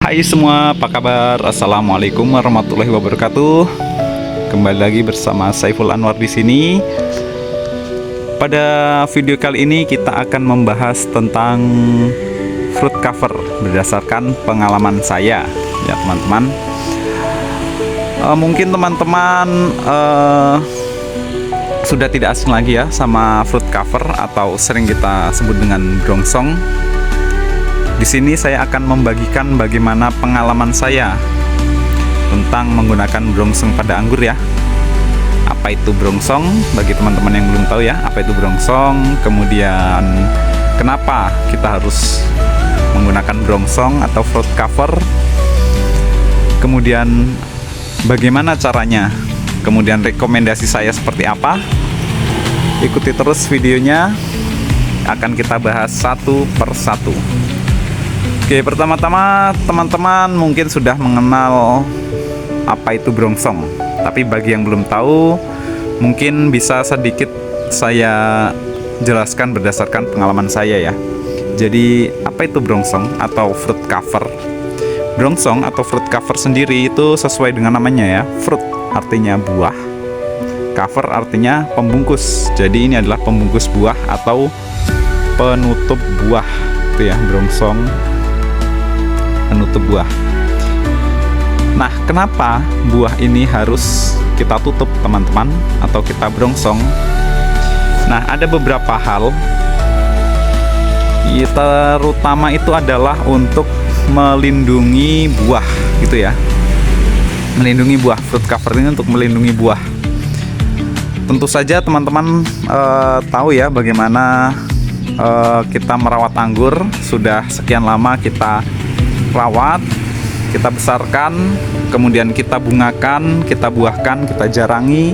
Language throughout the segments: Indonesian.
Hai semua, apa kabar? Assalamualaikum warahmatullahi wabarakatuh. Kembali lagi bersama Saiful Anwar di sini. Pada video kali ini kita akan membahas tentang fruit cover berdasarkan pengalaman saya, ya teman-teman. Mungkin teman-teman sudah tidak asing lagi ya sama fruit cover atau sering kita sebut dengan brongsong. Di sini saya akan membagikan bagaimana pengalaman saya tentang menggunakan brongsong pada anggur ya. Apa itu brongsong? Bagi teman-teman yang belum tahu ya, apa itu brongsong? Kemudian kenapa kita harus menggunakan brongsong atau fruit cover? Kemudian bagaimana caranya? Kemudian rekomendasi saya seperti apa? Ikuti terus videonya, akan kita bahas satu persatu. Oke, pertama-tama teman-teman mungkin sudah mengenal apa itu brongsong. Tapi bagi yang belum tahu, mungkin bisa sedikit saya jelaskan berdasarkan pengalaman saya ya. Jadi, apa itu brongsong atau fruit cover? Brongsong atau fruit cover sendiri itu sesuai dengan namanya ya. Fruit artinya buah, cover artinya pembungkus. Jadi ini adalah pembungkus buah atau penutup buah. Itu ya, brongsong, penutup buah. Nah, kenapa buah ini harus kita tutup teman-teman atau kita brongsong? Nah, ada beberapa hal. Terutama itu adalah untuk melindungi buah gitu ya. Melindungi buah, fruit cover ini untuk melindungi buah. Tentu saja teman-teman tahu ya bagaimana kita merawat anggur. Sudah sekian lama kita rawat, kita besarkan, kemudian kita bungakan, kita buahkan, kita jarangi,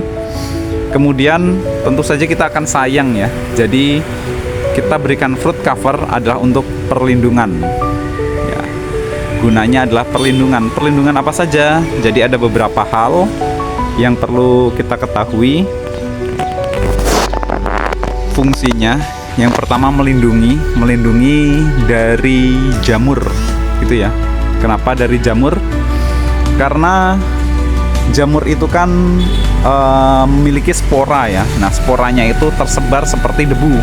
kemudian tentu saja kita akan sayang ya. Jadi kita berikan fruit cover adalah untuk perlindungan ya. Gunanya adalah perlindungan. Perlindungan apa saja? Jadi ada beberapa hal yang perlu kita ketahui fungsinya. Yang pertama melindungi dari jamur gitu ya. Kenapa dari jamur? Karena jamur itu kan memiliki spora ya. Nah, sporanya itu tersebar seperti debu.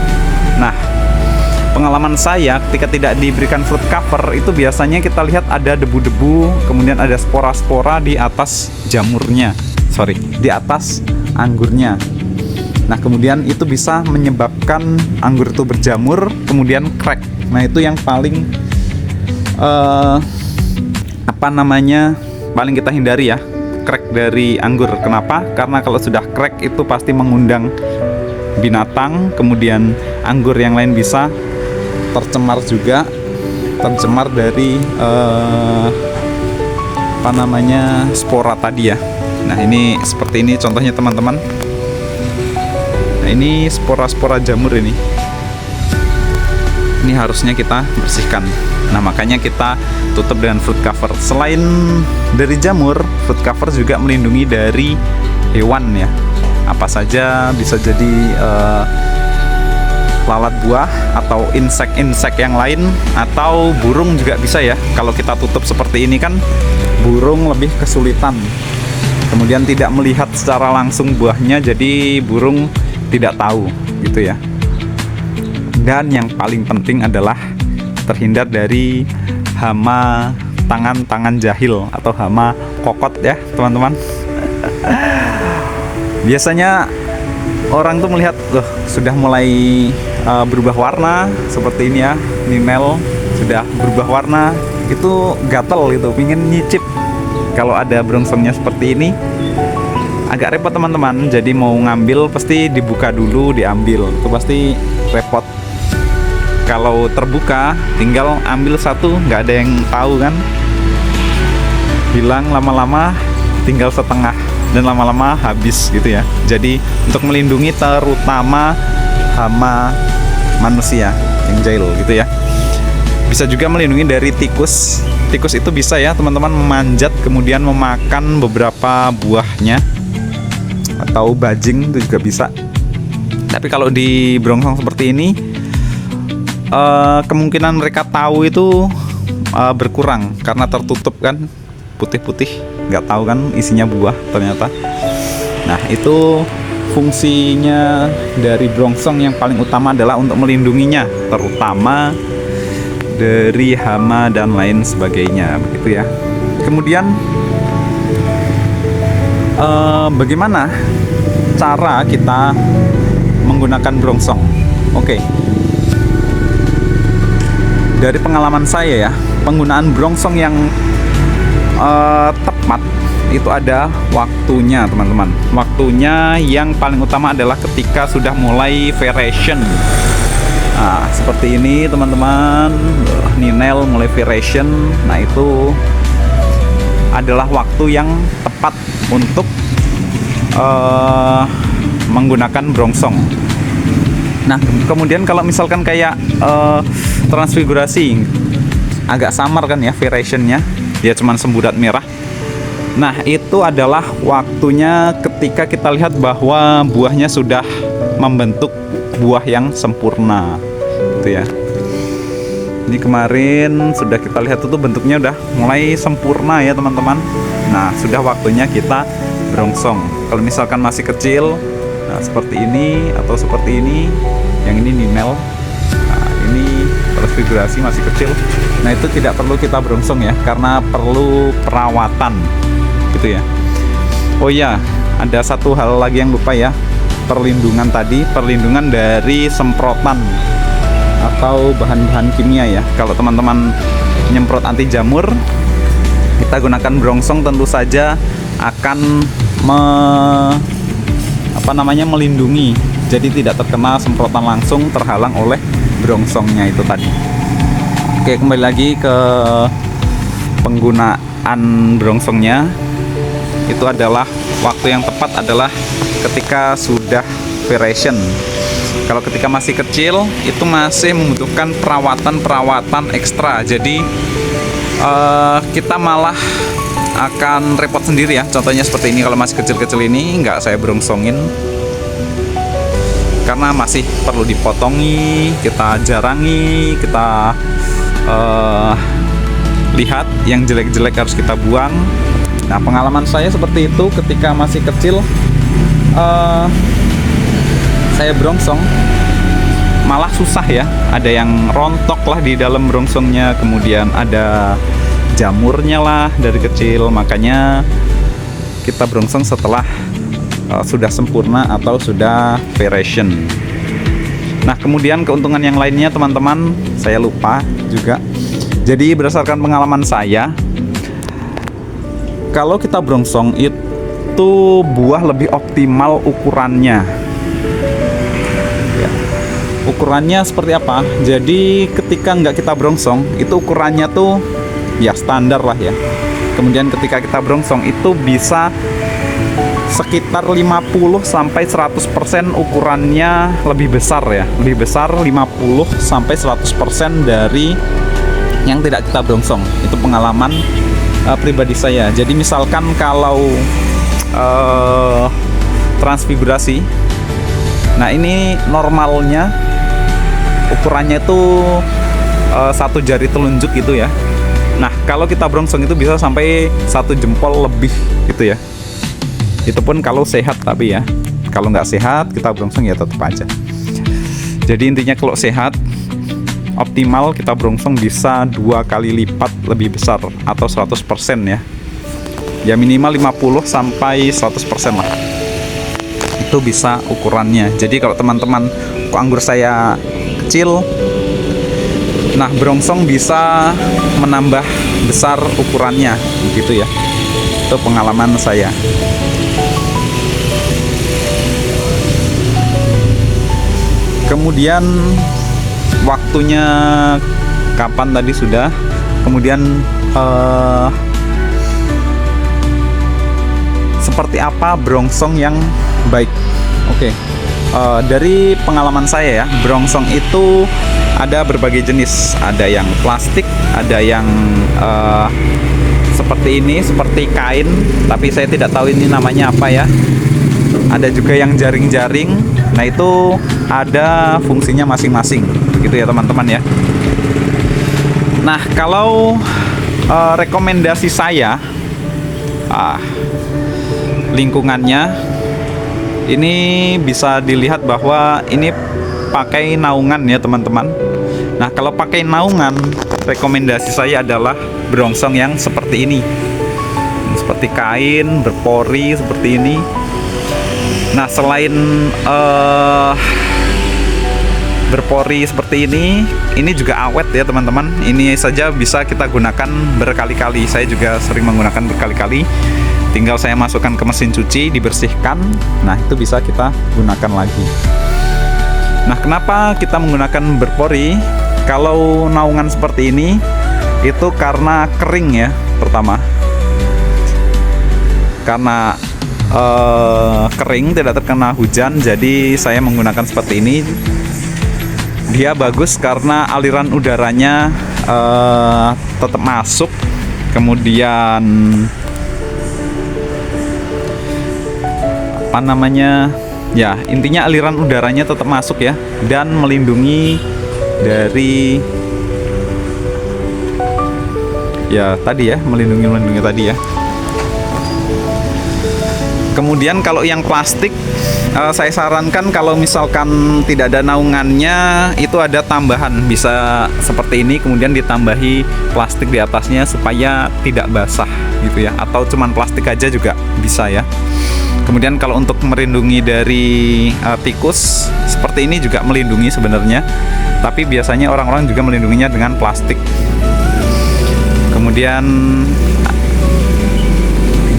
Nah, pengalaman saya ketika tidak diberikan fruit cover itu biasanya kita lihat ada debu-debu, kemudian ada spora-spora di atas jamurnya. Di atas anggurnya. Nah, kemudian itu bisa menyebabkan anggur itu berjamur, kemudian crack. Nah, itu yang paling paling kita hindari ya, crack dari anggur. Kenapa? Karena kalau sudah crack itu pasti mengundang binatang, kemudian anggur yang lain bisa tercemar juga, tercemar dari spora tadi ya. Nah, ini seperti ini contohnya teman-teman. Nah, ini spora-spora jamur ini. Ini harusnya kita bersihkan. Nah, makanya kita tutup dengan fruit cover. Selain dari jamur, fruit cover juga melindungi dari hewan ya. Apa saja, bisa jadi lalat buah atau insek-insek yang lain, atau burung juga bisa ya. Kalau kita tutup seperti ini kan burung lebih kesulitan. Kemudian tidak melihat secara langsung buahnya, jadi burung tidak tahu gitu ya. Dan yang paling penting adalah terhindar dari hama tangan jahil atau hama kokot ya teman-teman. Biasanya orang tuh melihat sudah mulai berubah warna seperti ini ya, ninel sudah berubah warna, itu gatel gitu, pingin nyicip. Kalau ada brongsongnya seperti ini agak repot teman-teman. Jadi mau ngambil pasti dibuka dulu, diambil, itu pasti repot. Kalau terbuka tinggal ambil satu, nggak ada yang tahu kan, hilang lama-lama, tinggal setengah, dan lama-lama habis gitu ya. Jadi untuk melindungi terutama hama manusia yang jahil gitu ya. Bisa juga melindungi dari tikus. Tikus itu bisa ya teman-teman memanjat kemudian memakan beberapa buahnya, atau bajing itu juga bisa. Tapi kalau di brongsong seperti ini, kemungkinan mereka tahu itu berkurang karena tertutup kan, putih-putih, nggak tahu kan isinya buah ternyata. Nah, itu fungsinya dari brongsong yang paling utama adalah untuk melindunginya, terutama dari hama dan lain sebagainya, begitu ya. Kemudian bagaimana cara kita menggunakan brongsong? Oke. Dari pengalaman saya ya, penggunaan brongsong yang tepat itu ada waktunya, teman-teman. Waktunya yang paling utama adalah ketika sudah mulai variation. Nah, seperti ini teman-teman, ninel mulai variation. Nah, itu adalah waktu yang tepat untuk menggunakan brongsong. Nah, kemudian kalau misalkan kayak transfigurasi, agak samar kan ya variationnya, dia cuman semburat merah. Nah, itu adalah waktunya ketika kita lihat bahwa buahnya sudah membentuk buah yang sempurna, gitu ya. Ini kemarin sudah kita lihat itu bentuknya udah mulai sempurna ya teman-teman. Nah, sudah waktunya kita brongsong. Kalau misalkan masih kecil, nah seperti ini atau seperti ini, yang ini ninel, nah ini transfigurasi masih kecil. Nah, itu tidak perlu kita brongsong ya, karena perlu perawatan, gitu ya. Oh iya, ada satu hal lagi yang lupa ya, perlindungan tadi, perlindungan dari semprotan atau bahan-bahan kimia ya. Kalau teman-teman nyemprot anti jamur, kita gunakan brongsong, tentu saja akan melindungi, jadi tidak terkena semprotan langsung, terhalang oleh brongsongnya itu tadi. Oke, kembali lagi ke penggunaan brongsongnya. Itu adalah waktu yang tepat adalah ketika sudah variation. Kalau ketika masih kecil, itu masih membutuhkan perawatan ekstra. Jadi kita malah akan repot sendiri ya. Contohnya seperti ini, kalau masih kecil-kecil ini nggak saya brongsongin karena masih perlu dipotongi, kita jarangi, kita lihat yang jelek-jelek harus kita buang. Nah, pengalaman saya seperti itu ketika masih kecil. Saya brongsong malah susah ya, ada yang rontok lah di dalam brongsongnya, kemudian ada jamurnya lah dari kecil. Makanya kita brongsong setelah sudah sempurna atau sudah variation. Nah, kemudian keuntungan yang lainnya teman-teman saya lupa juga. Jadi berdasarkan pengalaman saya, kalau kita brongsong itu buah lebih optimal ukurannya. Ukurannya seperti apa? Jadi ketika nggak kita brongsong, itu ukurannya tuh ya standar lah ya. Kemudian ketika kita brongsong itu bisa sekitar 50-100% ukurannya lebih besar ya. Lebih besar 50-100% dari yang tidak kita brongsong. Itu pengalaman pribadi saya. Jadi misalkan kalau transfigurasi, nah ini normalnya ukurannya itu 1 jari telunjuk gitu ya. Nah, kalau kita brongsong itu bisa sampai 1 jempol lebih gitu ya. Itu pun kalau sehat, tapi ya kalau nggak sehat kita brongsong ya tetap aja. Jadi intinya kalau sehat optimal kita brongsong bisa 2 kali lipat lebih besar atau 100% ya. Ya minimal 50-100% lah. Itu bisa ukurannya. Jadi kalau teman-teman kok anggur saya kecil, nah brongsong bisa menambah besar ukurannya gitu ya. Itu pengalaman saya. Kemudian waktunya kapan tadi sudah. Kemudian seperti apa brongsong yang baik? Oke. Dari pengalaman saya ya, brongsong itu ada berbagai jenis. Ada yang plastik, ada yang seperti ini, seperti kain, tapi saya tidak tahu ini namanya apa ya. Ada juga yang jaring-jaring. Nah, itu ada fungsinya masing-masing gitu ya teman-teman ya. Nah, kalau rekomendasi saya, lingkungannya ini bisa dilihat bahwa ini pakai naungan ya teman-teman. Nah, kalau pakai naungan, rekomendasi saya adalah brongsong yang seperti ini, seperti kain berpori seperti ini. Nah, selain berpori seperti ini juga awet ya teman-teman. Ini saja bisa kita gunakan berkali-kali. Saya juga sering menggunakan berkali-kali. Tinggal saya masukkan ke mesin cuci, dibersihkan. Nah, itu bisa kita gunakan lagi. Nah, kenapa kita menggunakan berpori? Kalau naungan seperti ini, itu karena kering ya, pertama. Karena kering, tidak terkena hujan, jadi saya menggunakan seperti ini. Dia bagus karena aliran udaranya tetap masuk, kemudian apa namanya, ya intinya aliran udaranya tetap masuk ya, dan melindungi dari ya tadi ya, melindungi tadi ya. Kemudian kalau yang plastik, saya sarankan kalau misalkan tidak ada naungannya, itu ada tambahan, bisa seperti ini, kemudian ditambahi plastik di atasnya supaya tidak basah gitu ya, atau cuman plastik aja juga bisa ya. Kemudian kalau untuk melindungi dari tikus, seperti ini juga melindungi sebenarnya, tapi biasanya orang-orang juga melindunginya dengan plastik. Kemudian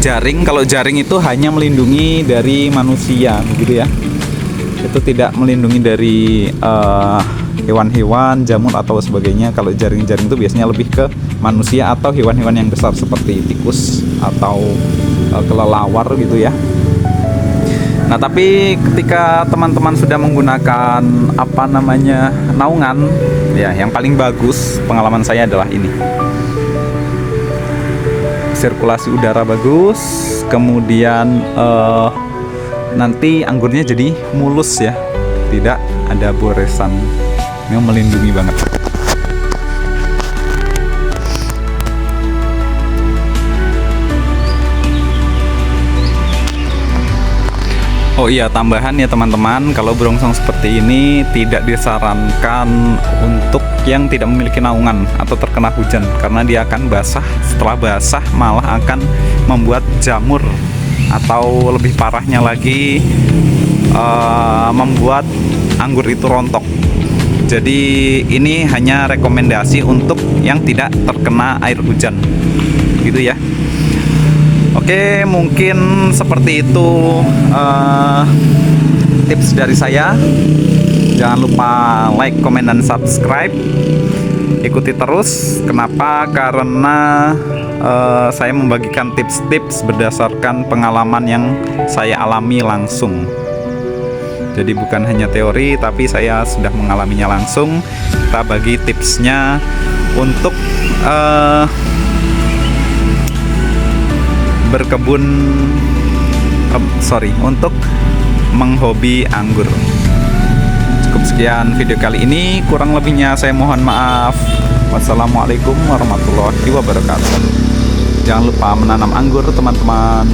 jaring, kalau jaring itu hanya melindungi dari manusia begitu ya, itu tidak melindungi dari hewan-hewan, jamur atau sebagainya. Kalau jaring-jaring itu biasanya lebih ke manusia atau hewan-hewan yang besar seperti tikus atau kelelawar gitu ya. Nah, tapi ketika teman-teman sudah menggunakan apa namanya, naungan ya, yang paling bagus pengalaman saya adalah ini. Sirkulasi udara bagus, kemudian nanti anggurnya jadi mulus ya, tidak ada goresan, yang melindungi banget. Oh iya, tambahan ya teman-teman, kalau brongsong seperti ini tidak disarankan untuk yang tidak memiliki naungan atau terkena hujan, karena dia akan basah. Setelah basah malah akan membuat jamur, atau lebih parahnya lagi membuat anggur itu rontok. Jadi ini hanya rekomendasi untuk yang tidak terkena air hujan gitu ya. Oke, mungkin seperti itu tips dari saya. Jangan lupa like, komen, dan subscribe. Ikuti terus. Kenapa? Karena saya membagikan tips-tips berdasarkan pengalaman yang saya alami langsung. Jadi bukan hanya teori, tapi saya sudah mengalaminya langsung. Kita bagi tipsnya untuk berkebun, untuk menghobi anggur. Cukup sekian video kali ini, kurang lebihnya saya mohon maaf. Wassalamualaikum warahmatullahi wabarakatuh. Jangan lupa menanam anggur teman-teman.